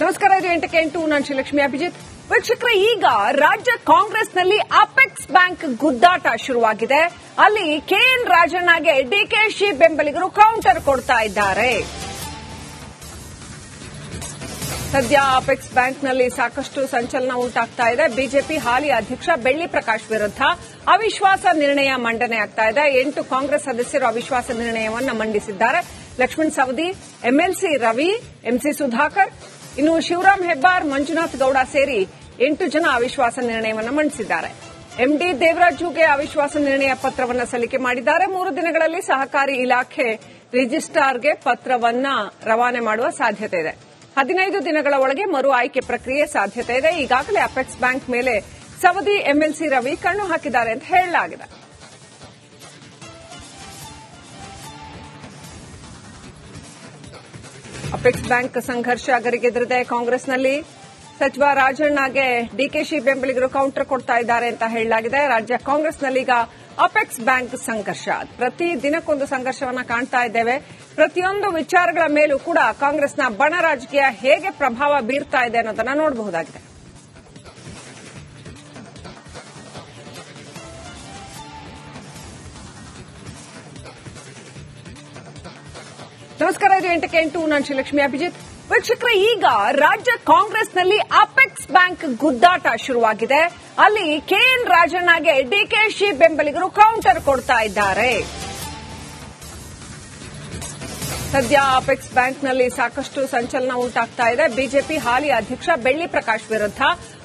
ನಮಸ್ಕಾರ, ಇದು 8ಕ್ಕೆ8. ನಾನು ಶ್ರೀಲಕ್ಷ್ಮಿ ಅಭಿಜಿತ್. ವೀಕ್ಷಕರೇ, ಈಗ ರಾಜ್ಯ ಕಾಂಗ್ರೆಸ್ನಲ್ಲಿ ಅಪೆಕ್ಸ್ ಬ್ಯಾಂಕ್ ಗುದ್ದಾಟ ಶುರುವಾಗಿದೆ. ಅಲ್ಲಿ ಕೆಎನ್ ರಾಜಣ್ಣಗೆ ಡಿಕೆಶಿ ಬೆಂಬಲಿಗರು ಕೌಂಟರ್ ಕೊಡ್ತಾ ಇದ್ದಾರೆ. ಸದ್ಯ ಅಪೆಕ್ಸ್ ಬ್ಯಾಂಕ್ನಲ್ಲಿ ಸಾಕಷ್ಟು ಸಂಚಲನ ಉಂಟಾಗ್ತಾ ಇದೆ. ಬಿಜೆಪಿ ಹಾಲಿ ಅಧ್ಯಕ್ಷ ಬೆಳ್ಳಿ ಪ್ರಕಾಶ್ ವಿರುದ್ಧ ಅವಿಶ್ವಾಸ ನಿರ್ಣಯ ಮಂಡನೆ ಆಗ್ತಾ ಇದೆ. 8 ಕಾಂಗ್ರೆಸ್ ಸದಸ್ಯರು ಅವಿಶ್ವಾಸ ನಿರ್ಣಯವನ್ನು ಮಂಡಿಸಿದ್ದಾರೆ. ಲಕ್ಷ್ಮಣ್ ಸವದಿ, ಎಂಎಲ್ಸಿ ರವಿ, ಎಂಸಿ ಸುಧಾಕರ್, ಇನ್ನು ಶಿವರಾಮ್ ಹೆಬ್ಬಾರ್, ಮಂಜುನಾಥ್ ಗೌಡ ಸೇರಿ 8 ಜನ ಅವಿಶ್ವಾಸ ನಿರ್ಣಯವನ್ನು ಮಂಡಿಸಿದ್ದಾರೆ. ಎಂಡಿ ದೇವರಾಜುಗೆ ಅವಿಶ್ವಾಸ ನಿರ್ಣಯ ಪತ್ರವನ್ನು ಸಲ್ಲಿಕೆ ಮಾಡಿದ್ದಾರೆ. 3 ದಿನಗಳಲ್ಲಿ ಸಹಕಾರಿ ಇಲಾಖೆ ರಿಜಿಸ್ಟ್ರಾರ್ಗೆ ಪತ್ರವನ್ನು ರವಾನೆ ಮಾಡುವ ಸಾಧ್ಯತೆ ಇದೆ. 15 ದಿನಗಳ ಒಳಗೆ ಮರು ಆಯ್ಕೆ ಪ್ರಕ್ರಿಯೆ ಸಾಧ್ಯತೆ ಇದೆ. ಈಗಾಗಲೇ ಅಪೆಕ್ಸ್ ಬ್ಯಾಂಕ್ ಮೇಲೆ ಸವದಿ, ಎಂಎಲ್ಸಿ ರವಿ ಕಣ್ಣು ಹಾಕಿದ್ದಾರೆ ಅಂತ ಹೇಳಲಾಗಿದೆ. ಅಪೆಕ್ಸ್ ಬ್ಯಾಂಕ್ ಸಂಘರ್ಷ ಗರಿಗೆದರಿದೆ. ಕಾಂಗ್ರೆಸ್ನಲ್ಲಿ ಸಚಿವ ರಾಜಣ್ಣಗೆ ಡಿಕೆಶಿ ಬೆಂಬಲಿಗರು ಕೌಂಟರ್ ಕೊಡ್ತಾ ಇದ್ದಾರೆ ಅಂತ ಹೇಳಲಾಗಿದೆ. ರಾಜ್ಯ ಕಾಂಗ್ರೆಸ್ನಲ್ಲಿ ಈಗ ಅಪೆಕ್ಸ್ ಬ್ಯಾಂಕ್ ಸಂಘರ್ಷ, ಪ್ರತಿ ದಿನಕ್ಕೊಂದು ಸಂಘರ್ಷವನ್ನ ಕಾಣ್ತಾ ಇದ್ದೇವೆ. ಪ್ರತಿಯೊಂದು ವಿಚಾರಗಳ ಮೇಲೂ ಕೂಡ ಕಾಂಗ್ರೆಸ್ನ ಬಣ ರಾಜಕೀಯ ಹೇಗೆ ಪ್ರಭಾವ ಬೀರ್ತಾ ಇದೆ ಅನ್ನೋದನ್ನ ನೋಡಬಹುದಾಗಿದೆ. ನಮಸ್ಕಾರ, ಇದು 8ಕ್ಕೆ8. ನಾನು ಶ್ರೀಲಕ್ಷ್ಮಿ ಅಭಿಜಿತ್. ವೀಕ್ಷಕರೇ, ಈಗ ರಾಜ್ಯ ಕಾಂಗ್ರೆಸ್ನಲ್ಲಿ ಅಪೆಕ್ಸ್ ಬ್ಯಾಂಕ್ ಗುದ್ದಾಟ ಶುರುವಾಗಿದೆ. ಅಲ್ಲಿ ಕೆಎನ್ ರಾಜಣ್ಣಗೆ ಡಿಕೆಶಿ ಬೆಂಬಲಿಗರು ಕೌಂಟರ್ ಕೊಡ್ತಾ ಇದ್ದಾರೆ. ಸದ್ಯ ಅಪೆಕ್ಸ್ ಬ್ಯಾಂಕ್ನಲ್ಲಿ ಸಾಕಷ್ಟು ಸಂಚಲನ ಉಂಟಾಗ್ತಾ ಇದೆ. ಬಿಜೆಪಿ ಹಾಲಿ ಅಧ್ಯಕ್ಷ ಬೆಳ್ಳಿ ಪ್ರಕಾಶ್ ವಿರುದ್ಧ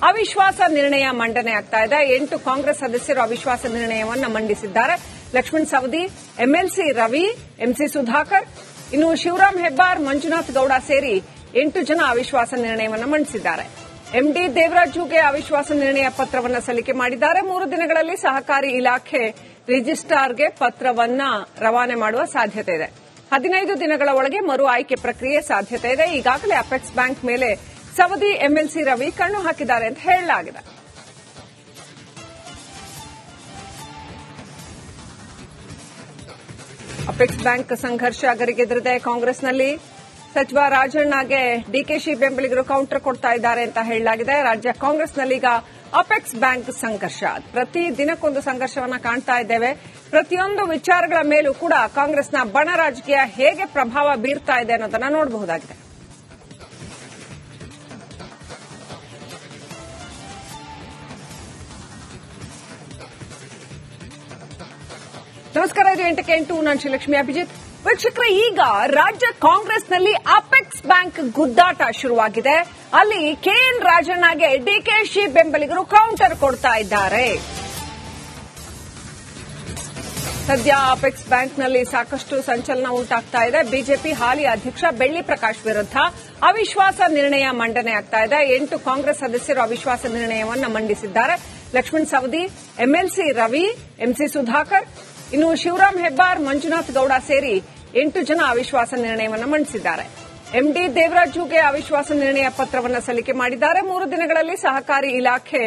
ಅವಿಶ್ವಾಸ ನಿರ್ಣಯ ಮಂಡನೆ ಆಗ್ತಾ ಇದೆ. 8 ಕಾಂಗ್ರೆಸ್ ಸದಸ್ಯರು ಅವಿಶ್ವಾಸ ನಿರ್ಣಯವನ್ನು ಮಂಡಿಸಿದ್ದಾರೆ. ಲಕ್ಷ್ಮಣ್ ಸವದಿ, ಎಂಎಲ್ಸಿ ರವಿ, ಎಂಸಿ ಸುಧಾಕರ್, ಇನ್ನು ಶಿವರಾಮ್ ಹೆಬ್ಬಾರ್, ಮಂಜುನಾಥ್ ಗೌಡ ಸೇರಿ 8 ಜನ ಅವಿಶ್ವಾಸ ನಿರ್ಣಯವನ್ನು ಮಂಡಿಸಿದ್ದಾರೆ. ಎಂಡಿ ದೇವರಾಜುಗೆ ಅವಿಶ್ವಾಸ ನಿರ್ಣಯ ಪತ್ರವನ್ನು ಸಲ್ಲಿಕೆ ಮಾಡಿದ್ದಾರೆ. 3 ದಿನಗಳಲ್ಲಿ ಸಹಕಾರಿ ಇಲಾಖೆ ರಿಜಿಸ್ಟ್ರಾರ್ಗೆ ಪತ್ರವನ್ನು ರವಾನೆ ಮಾಡುವ ಸಾಧ್ಯತೆ ಇದೆ. 15 ದಿನಗಳ ಒಳಗೆ ಮರು ಆಯ್ಕೆ ಪ್ರಕ್ರಿಯೆ ಸಾಧ್ಯತೆ ಇದೆ. ಈಗಾಗಲೇ ಅಪೆಕ್ಸ್ ಬ್ಯಾಂಕ್ ಮೇಲೆ ಸವದಿ, ಎಂಎಲ್ಸಿ ರವಿ ಕಣ್ಣು ಹಾಕಿದ್ದಾರೆ ಅಂತ ಹೇಳಲಾಗಿದೆ. ಅಪೆಕ್ಸ್ ಬ್ಯಾಂಕ್ ಸಂಘರ್ಷ ಗರಿಗೆದರಿದೆ. ಕಾಂಗ್ರೆಸ್ನಲ್ಲಿ ಸಚಿವ ರಾಜಣ್ಣಗೆ ಡಿಕೆಶಿ ಬೆಂಬಲಿಗರು ಕೌಂಟರ್ ಕೊಡ್ತಾ ಇದ್ದಾರೆ ಅಂತ ಹೇಳಲಾಗಿದೆ. ರಾಜ್ಯ ಕಾಂಗ್ರೆಸ್ನಲ್ಲಿ ಈಗ ಅಪೆಕ್ಸ್ ಬ್ಯಾಂಕ್ ಸಂಘರ್ಷ, ಪ್ರತಿ ದಿನಕ್ಕೊಂದು ಸಂಘರ್ಷವನ್ನ ಕಾಣ್ತಾ ಇದ್ದೇವೆ. ಪ್ರತಿಯೊಂದು ವಿಚಾರಗಳ ಮೇಲೂ ಕೂಡ ಕಾಂಗ್ರೆಸ್ನ ಬಣ ರಾಜಕೀಯ ಹೇಗೆ ಪ್ರಭಾವ ಬೀರ್ತಾ ಇದೆ ಅನ್ನೋದನ್ನ ನೋಡಬಹುದಾಗಿದೆ. ನಮಸ್ಕಾರ, ಇದು 8ಕ್ಕೆ8. ನಾನು ಶ್ರೀಲಕ್ಷ್ಮಿ ಅಭಿಜಿತ್. ವೀಕ್ಷಕರೇ, ಈಗ ರಾಜ್ಯ ಕಾಂಗ್ರೆಸ್ನಲ್ಲಿ ಅಪೆಕ್ಸ್ ಬ್ಯಾಂಕ್ ಗುದ್ದಾಟ ಶುರುವಾಗಿದೆ. ಅಲ್ಲಿ ಕೆಎನ್ ರಾಜಣ್ಣಗೆ ಡಿಕೆಶಿ ಬೆಂಬಲಿಗರು ಕೌಂಟರ್ ಕೊಡ್ತಾ ಇದ್ದಾರೆ. ಸದ್ಯ ಅಪೆಕ್ಸ್ ಬ್ಯಾಂಕ್ನಲ್ಲಿ ಸಾಕಷ್ಟು ಸಂಚಲನ ಉಂಟಾಗ್ತಾ ಇದೆ. ಬಿಜೆಪಿ ಹಾಲಿ ಅಧ್ಯಕ್ಷ ಬೆಳ್ಳಿ ಪ್ರಕಾಶ್ ವಿರುದ್ಧ ಅವಿಶ್ವಾಸ ನಿರ್ಣಯ ಮಂಡನೆ ಆಗ್ತಾ ಇದೆ. 8 ಕಾಂಗ್ರೆಸ್ ಸದಸ್ಯರು ಅವಿಶ್ವಾಸ ನಿರ್ಣಯವನ್ನು ಮಂಡಿಸಿದ್ದಾರೆ. ಲಕ್ಷ್ಮಣ್ ಸವದಿ, ಎಂಎಲ್ಸಿ ರವಿ, ಎಂಸಿ ಸುಧಾಕರ್, ಇನ್ನು ಶಿವರಾಮ್ ಹೆಬ್ಬಾರ್, ಮಂಜುನಾಥ್ ಗೌಡ ಸೇರಿ 8 ಜನ ಅವಿಶ್ವಾಸ ನಿರ್ಣಯವನ್ನು ಮಂಡಿಸಿದ್ದಾರೆ. ಎಂಡಿ ದೇವರಾಜುಗೆ ಅವಿಶ್ವಾಸ ನಿರ್ಣಯ ಪತ್ರವನ್ನು ಸಲ್ಲಿಕೆ ಮಾಡಿದ್ದಾರೆ. 3 ದಿನಗಳಲ್ಲಿ ಸಹಕಾರಿ ಇಲಾಖೆ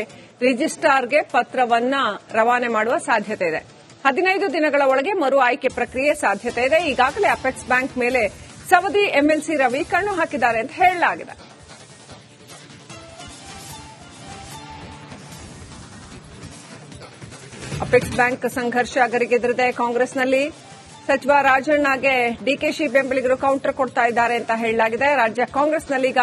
ರಿಜಿಸ್ಟ್ರಾರ್ಗೆ ಪತ್ರವನ್ನು ರವಾನೆ ಮಾಡುವ ಸಾಧ್ಯತೆ ಇದೆ. 15 ದಿನಗಳ ಒಳಗೆ ಮರು ಆಯ್ಕೆ ಪ್ರಕ್ರಿಯೆ ಸಾಧ್ಯತೆ ಇದೆ. ಈಗಾಗಲೇ ಅಪೆಕ್ಸ್ ಬ್ಯಾಂಕ್ ಮೇಲೆ ಸವದಿ, ಎಂಎಲ್ಸಿ ರವಿ ಕಣ್ಣು ಹಾಕಿದ್ದಾರೆ ಅಂತ ಹೇಳಲಾಗಿದೆ. ಅಪೆಕ್ಸ್ ಬ್ಯಾಂಕ್ ಸಂಘರ್ಷ ಗರಿಗೆದರಿದೆ. ಕಾಂಗ್ರೆಸ್ನಲ್ಲಿ ಸಚಿವ ರಾಜಣ್ಣಗೆ ಡಿಕೆಶಿ ಬೆಂಬಲಿಗರು ಕೌಂಟರ್ ಕೊಡ್ತಾ ಇದ್ದಾರೆ ಅಂತ ಹೇಳಲಾಗಿದೆ. ರಾಜ್ಯ ಕಾಂಗ್ರೆಸ್ನಲ್ಲಿ ಈಗ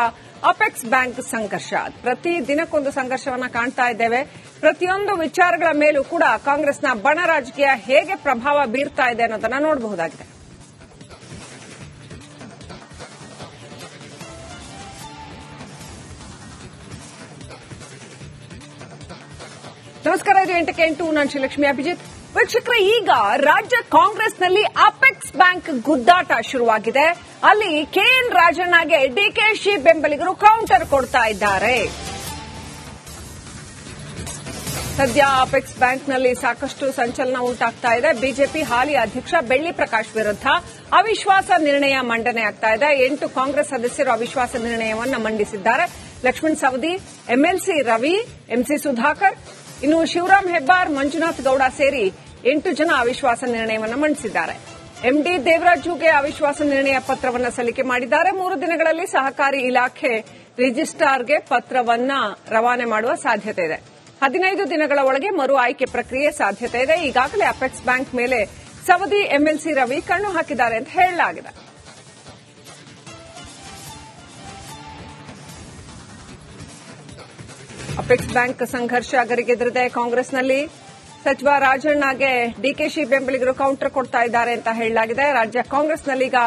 ಅಪೆಕ್ಸ್ ಬ್ಯಾಂಕ್ ಸಂಘರ್ಷ, ಪ್ರತಿ ದಿನಕ್ಕೊಂದು ಸಂಘರ್ಷವನ್ನ ಕಾಣ್ತಾ ಇದ್ದೇವೆ. ಪ್ರತಿಯೊಂದು ವಿಚಾರಗಳ ಮೇಲೂ ಕೂಡ ಕಾಂಗ್ರೆಸ್ನ ಬಣ ರಾಜಕೀಯ ಹೇಗೆ ಪ್ರಭಾವ ಬೀರ್ತಾ ಇದೆ ಅನ್ನೋದನ್ನ ನೋಡಬಹುದಾಗಿದೆ. ನಮಸ್ಕಾರ, ಇದು 8ಕ್ಕೆ8. ನಾನು ಶ್ರೀಲಕ್ಷ್ಮಿ ಅಭಿಜಿತ್. ವೀಕ್ಷಕರೇ, ಈಗ ರಾಜ್ಯ ಕಾಂಗ್ರೆಸ್ನಲ್ಲಿ ಅಪೆಕ್ಸ್ ಬ್ಯಾಂಕ್ ಗುದ್ದಾಟ ಶುರುವಾಗಿದೆ. ಅಲ್ಲಿ ಕೆಎನ್ ರಾಜಣ್ಣಗೆ ಡಿಕೆಶಿ ಬೆಂಬಲಿಗರು ಕೌಂಟರ್ ಕೊಡ್ತಾ ಇದ್ದಾರೆ. ಸದ್ಯ ಅಪೆಕ್ಸ್ ಬ್ಯಾಂಕ್ನಲ್ಲಿ ಸಾಕಷ್ಟು ಸಂಚಲನ ಉಂಟಾಗ್ತಾ ಇದೆ. ಬಿಜೆಪಿ ಹಾಲಿ ಅಧ್ಯಕ್ಷ ಬೆಳ್ಳಿ ಪ್ರಕಾಶ್ ವಿರುದ್ಧ ಅವಿಶ್ವಾಸ ನಿರ್ಣಯ ಮಂಡನೆ ಆಗ್ತಾ ಇದೆ. 8 ಕಾಂಗ್ರೆಸ್ ಸದಸ್ಯರು ಅವಿಶ್ವಾಸ ನಿರ್ಣಯವನ್ನು ಮಂಡಿಸಿದ್ದಾರೆ. ಲಕ್ಷ್ಮಣ್ ಸವದಿ, ಎಂಎಲ್ಸಿ ರವಿ, ಎಂಸಿ ಸುಧಾಕರ್, ಇನ್ನು ಶಿವರಾಮ್ ಹೆಬ್ಬಾರ್, ಮಂಜುನಾಥ್ ಗೌಡ ಸೇರಿ 8 ಜನ ಅವಿಶ್ವಾಸ ನಿರ್ಣಯವನ್ನು ಮಂಡಿಸಿದ್ದಾರೆ. ಎಂಡಿ ದೇವರಾಜುಗೆ ಅವಿಶ್ವಾಸ ನಿರ್ಣಯ ಪತ್ರವನ್ನು ಸಲ್ಲಿಕೆ ಮಾಡಿದ್ದಾರೆ. 3 ದಿನಗಳಲ್ಲಿ ಸಹಕಾರಿ ಇಲಾಖೆ ರಿಜಿಸ್ಟ್ರಾರ್ಗೆ ಪತ್ರವನ್ನ ರವಾನೆ ಮಾಡುವ ಸಾಧ್ಯತೆ ಇದೆ. 15 ದಿನಗಳ ಒಳಗೆ ಮರು ಆಯ್ಕೆ ಪ್ರಕ್ರಿಯೆ ಸಾಧ್ಯತೆ ಇದೆ. ಈಗಾಗಲೇ ಅಪೆಕ್ಸ್ ಬ್ಯಾಂಕ್ ಮೇಲೆ ಸವದಿ ಎಂಎಲ್ಸಿ ರವಿ ಕಣ್ಣು ಹಾಕಿದ್ದಾರೆ ಅಂತ ಹೇಳಲಾಗಿದೆ. ಅಪೆಕ್ಸ್ ಬ್ಯಾಂಕ್ ಸಂಘರ್ಷ ಗರಿಗೆದರಿದೆ. ಕಾಂಗ್ರೆಸ್ನಲ್ಲಿ ಸಚಿವ ರಾಜಣ್ಣಗೆ ಡಿಕೆಶಿ ಬೆಂಬಲಿಗರು ಕೌಂಟರ್ ಕೊಡ್ತಾ ಇದ್ದಾರೆ ಅಂತ ಹೇಳಲಾಗಿದೆ. ರಾಜ್ಯ ಕಾಂಗ್ರೆಸ್ನಲ್ಲಿ ಈಗ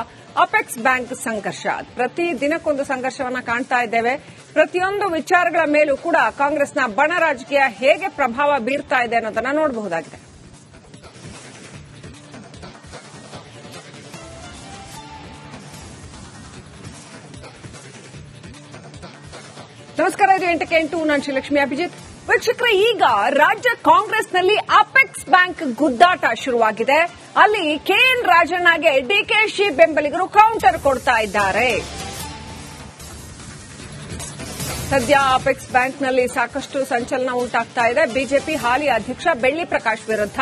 ಅಪೆಕ್ಸ್ ಬ್ಯಾಂಕ್ ಸಂಘರ್ಷ, ಪ್ರತಿ ದಿನಕ್ಕೊಂದು ಸಂಘರ್ಷವನ್ನ ಕಾಣ್ತಾ ಇದ್ದೇವೆ. ಪ್ರತಿಯೊಂದು ವಿಚಾರಗಳ ಮೇಲೂ ಕೂಡ ಕಾಂಗ್ರೆಸ್ನ ಬಣ ರಾಜಕೀಯ ಹೇಗೆ ಪ್ರಭಾವ ಬೀರ್ತಾ ಇದೆ ಅನ್ನೋದನ್ನ ನೋಡಬಹುದಾಗಿದೆ. ನಮಸ್ಕಾರ, ಇದು 8ಕ್ಕೆ8. ನಾನು ಶ್ರೀಲಕ್ಷ್ಮಿ ಅಭಿಜಿತ್. ವೀಕ್ಷಕರೇ, ಈಗ ರಾಜ್ಯ ಕಾಂಗ್ರೆಸ್ನಲ್ಲಿ ಅಪೆಕ್ಸ್ ಬ್ಯಾಂಕ್ ಗುದ್ದಾಟ ಶುರುವಾಗಿದೆ. ಅಲ್ಲಿ ಕೆಎನ್ ರಾಜಣ್ಣಗೆ ಡಿಕೆಶಿ ಬೆಂಬಲಿಗರು ಕೌಂಟರ್ ಕೊಡ್ತಾ ಇದ್ದಾರೆ. ಸದ್ಯ ಅಪೆಕ್ಸ್ ಬ್ಯಾಂಕ್ನಲ್ಲಿ ಸಾಕಷ್ಟು ಸಂಚಲನ ಉಂಟಾಗ್ತಾ ಇದೆ. ಬಿಜೆಪಿ ಹಾಲಿ ಅಧ್ಯಕ್ಷ ಬೆಳ್ಳಿ ಪ್ರಕಾಶ್ ವಿರುದ್ಧ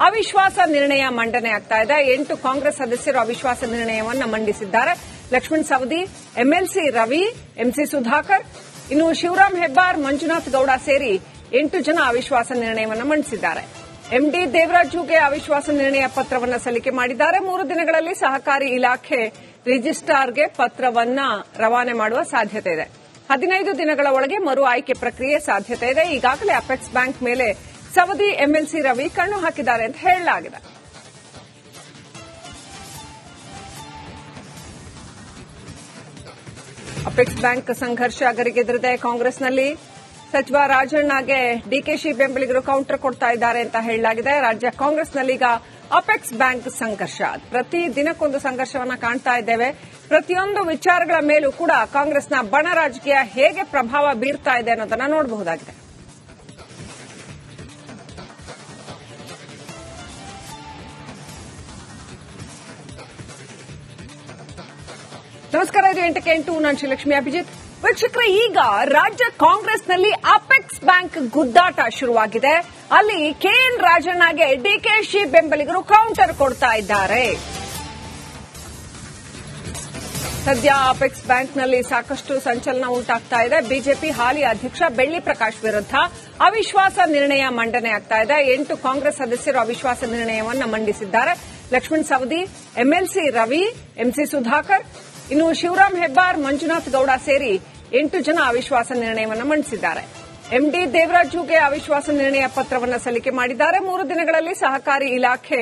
ಅವಿಶ್ವಾಸ ನಿರ್ಣಯ ಮಂಡನೆ ಆಗ್ತಾ ಇದೆ. 8 ಕಾಂಗ್ರೆಸ್ ಸದಸ್ಯರು ಅವಿಶ್ವಾಸ ನಿರ್ಣಯವನ್ನು ಮಂಡಿಸಿದ್ದಾರೆ. ಲಕ್ಷ್ಮಣ್ ಸವದಿ, ಎಂಎಲ್ಸಿ ರವಿ, ಎಂಸಿ ಸುಧಾಕರ್, ಇನ್ನು ಶಿವರಾಮ್ ಹೆಬ್ಬಾರ್, ಮಂಜುನಾಥ್ ಗೌಡ ಸೇರಿ 8 ಜನ ಅವಿಶ್ವಾಸ ನಿರ್ಣಯವನ್ನು ಮಂಡಿಸಿದ್ದಾರೆ. ಎಂಡಿ ದೇವರಾಜುಗೆ ಅವಿಶ್ವಾಸ ನಿರ್ಣಯ ಪತ್ರವನ್ನು ಸಲ್ಲಿಕೆ ಮಾಡಿದ್ದಾರೆ. 3 ದಿನಗಳಲ್ಲಿ ಸಹಕಾರಿ ಇಲಾಖೆ ರಿಜಿಸ್ಟ್ರಾರ್ಗೆ ಪತ್ರವನ್ನ ರವಾನೆ ಮಾಡುವ ಸಾಧ್ಯತೆ ಇದೆ. 15 ದಿನಗಳ ಒಳಗೆ ಮರು ಆಯ್ಕೆ ಪ್ರಕ್ರಿಯೆ ಸಾಧ್ಯತೆ ಇದೆ. ಈಗಾಗಲೇ ಅಪೆಕ್ಸ್ ಬ್ಯಾಂಕ್ ಮೇಲೆ ಸವದಿ ಎಂಎಲ್ಸಿ ರವಿ ಕಣ್ಣು ಹಾಕಿದ್ದಾರೆ ಅಂತ ಹೇಳಲಾಗಿದೆ. ಅಪೆಕ್ಸ್ ಬ್ಯಾಂಕ್ ಸಂಘರ್ಷ ಗರಿಗೆದರಿದೆ. ಕಾಂಗ್ರೆಸ್ನಲ್ಲಿ ಸಚಿವ ರಾಜಣ್ಣಗೆ ಡಿಕೆಶಿ ಬೆಂಬಲಿಗರು ಕೌಂಟರ್ ಕೊಡ್ತಾ ಇದ್ದಾರೆ ಅಂತ ಹೇಳಲಾಗಿದೆ. ರಾಜ್ಯ ಕಾಂಗ್ರೆಸ್ನಲ್ಲಿ ಈಗ ಅಪೆಕ್ಸ್ ಬ್ಯಾಂಕ್ ಸಂಘರ್ಷ, ಪ್ರತಿ ದಿನಕ್ಕೊಂದು ಸಂಘರ್ಷವನ್ನ ಕಾಣ್ತಾ ಇದ್ದೇವೆ. ಪ್ರತಿಯೊಂದು ವಿಚಾರಗಳ ಮೇಲೂ ಕೂಡ ಕಾಂಗ್ರೆಸ್ನ ಬಣ ರಾಜಕೀಯ ಹೇಗೆ ಪ್ರಭಾವ ಬೀರ್ತಾ ಇದೆ ಅನ್ನೋದನ್ನ ನೋಡಬಹುದಾಗಿದೆ. ನಮಸ್ಕಾರ, ಇದು 8ಕ್ಕೆ8. ನಾನು ಶ್ರೀಲಕ್ಷ್ಮಿ ಅಭಿಜಿತ್. ವೀಕ್ಷಕರೇ, ಈಗ ರಾಜ್ಯ ಕಾಂಗ್ರೆಸ್ನಲ್ಲಿ ಅಪೆಕ್ಸ್ ಬ್ಯಾಂಕ್ ಗುದ್ದಾಟ ಶುರುವಾಗಿದೆ. ಅಲ್ಲಿ ಕೆಎನ್ ರಾಜಣ್ಣಗೆ ಡಿಕೆಶಿ ಬೆಂಬಲಿಗರು ಕೌಂಟರ್ ಕೊಡ್ತಾ ಇದ್ದಾರೆ. ಸದ್ಯ ಅಪೆಕ್ಸ್ ಬ್ಯಾಂಕ್ನಲ್ಲಿ ಸಾಕಷ್ಟು ಸಂಚಲನ ಉಂಟಾಗ್ತಾ ಇದೆ. ಬಿಜೆಪಿ ಹಾಲಿ ಅಧ್ಯಕ್ಷ ಬೆಳ್ಳಿ ಪ್ರಕಾಶ್ ವಿರುದ್ಧ ಅವಿಶ್ವಾಸ ನಿರ್ಣಯ ಮಂಡನೆ ಆಗ್ತಾ ಇದೆ. 8 ಕಾಂಗ್ರೆಸ್ ಸದಸ್ಯರು ಅವಿಶ್ವಾಸ ನಿರ್ಣಯವನ್ನು ಮಂಡಿಸಿದ್ದಾರೆ. ಲಕ್ಷ್ಮಣ್ ಸವದಿ, ಎಂಎಲ್ಸಿ ರವಿ, ಎಂಸಿ ಸುಧಾಕರ್, ಇನ್ನು ಶಿವರಾಮ್ ಹೆಬ್ಬಾರ್, ಮಂಜುನಾಥ್ ಗೌಡ ಸೇರಿ 8 ಜನ ಅವಿಶ್ವಾಸ ನಿರ್ಣಯವನ್ನು ಮಂಡಿಸಿದ್ದಾರೆ. ಎಂಡಿ ದೇವರಾಜುಗೆ ಅವಿಶ್ವಾಸ ನಿರ್ಣಯ ಪತ್ರವನ್ನು ಸಲ್ಲಿಕೆ ಮಾಡಿದ್ದಾರೆ. 3 ದಿನಗಳಲ್ಲಿ ಸಹಕಾರಿ ಇಲಾಖೆ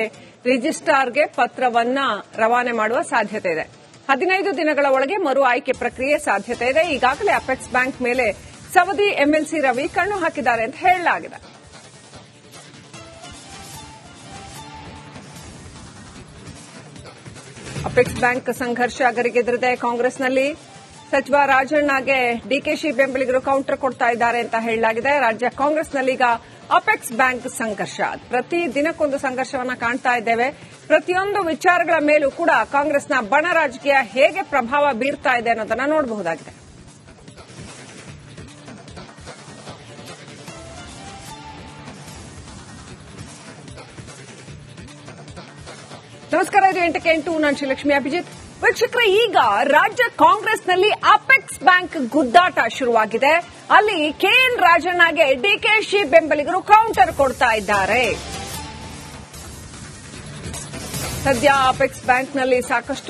ರಿಜಿಸ್ಟ್ರಾರ್ಗೆ ಪತ್ರವನ್ನ ರವಾನೆ ಮಾಡುವ ಸಾಧ್ಯತೆ ಇದೆ. 15 ದಿನಗಳ ಒಳಗೆ ಮರು ಆಯ್ಕೆ ಪ್ರಕ್ರಿಯೆ ಸಾಧ್ಯತೆ ಇದೆ. ಈಗಾಗಲೇ ಅಪೆಕ್ಸ್ ಬ್ಯಾಂಕ್ ಮೇಲೆ ಸವದಿ ಎಂಎಲ್ಸಿ ರವಿ ಕಣ್ಣು ಹಾಕಿದ್ದಾರೆ ಅಂತ ಹೇಳಲಾಗಿದೆ. ಅಪೆಕ್ಸ್ ಬ್ಯಾಂಕ್ ಸಂಘರ್ಷ ಗರಿಗೆದರಿದೆ. ಕಾಂಗ್ರೆಸ್ನಲ್ಲಿ ಸಚಿವ ರಾಜಣ್ಣಗೆ ಡಿಕೆಶಿ ಬೆಂಬಲಿಗರು ಕೌಂಟರ್ ಕೊಡ್ತಾ ಇದ್ದಾರೆ ಅಂತ ಹೇಳಲಾಗಿದೆ. ರಾಜ್ಯ ಕಾಂಗ್ರೆಸ್ನಲ್ಲಿ ಈಗ ಅಪೆಕ್ಸ್ ಬ್ಯಾಂಕ್ ಸಂಘರ್ಷ, ಪ್ರತಿ ದಿನಕ್ಕೊಂದು ಸಂಘರ್ಷವನ್ನ ಕಾಣ್ತಾ ಇದ್ದೇವೆ. ಪ್ರತಿಯೊಂದು ವಿಚಾರಗಳ ಮೇಲೂ ಕೂಡ ಕಾಂಗ್ರೆಸ್ನ ಬಣ ರಾಜಕೀಯ ಹೇಗೆ ಪ್ರಭಾವ ಬೀರ್ತಾ ಇದೆ ಅನ್ನೋದನ್ನ ನೋಡಬಹುದಾಗಿದೆ. ನಮಸ್ಕಾರ, ಇದು 8ಕ್ಕೆ8. ನಾನು ಶ್ರೀಲಕ್ಷ್ಮಿ ಅಭಿಜಿತ್. ವೀಕ್ಷಕರೇ, ಈಗ ರಾಜ್ಯ ಕಾಂಗ್ರೆಸ್ನಲ್ಲಿ ಅಪೆಕ್ಸ್ ಬ್ಯಾಂಕ್ ಗುದ್ದಾಟ ಶುರುವಾಗಿದೆ. ಅಲ್ಲಿ ಕೆಎನ್ ರಾಜಣ್ಣಗೆ ಡಿಕೆಶಿ ಬೆಂಬಲಿಗರು ಕೌಂಟರ್ ಕೊಡ್ತಾ ಇದ್ದಾರೆ. ಸದ್ಯ ಅಪೆಕ್ಸ್ ಬ್ಯಾಂಕ್ನಲ್ಲಿ ಸಾಕಷ್ಟು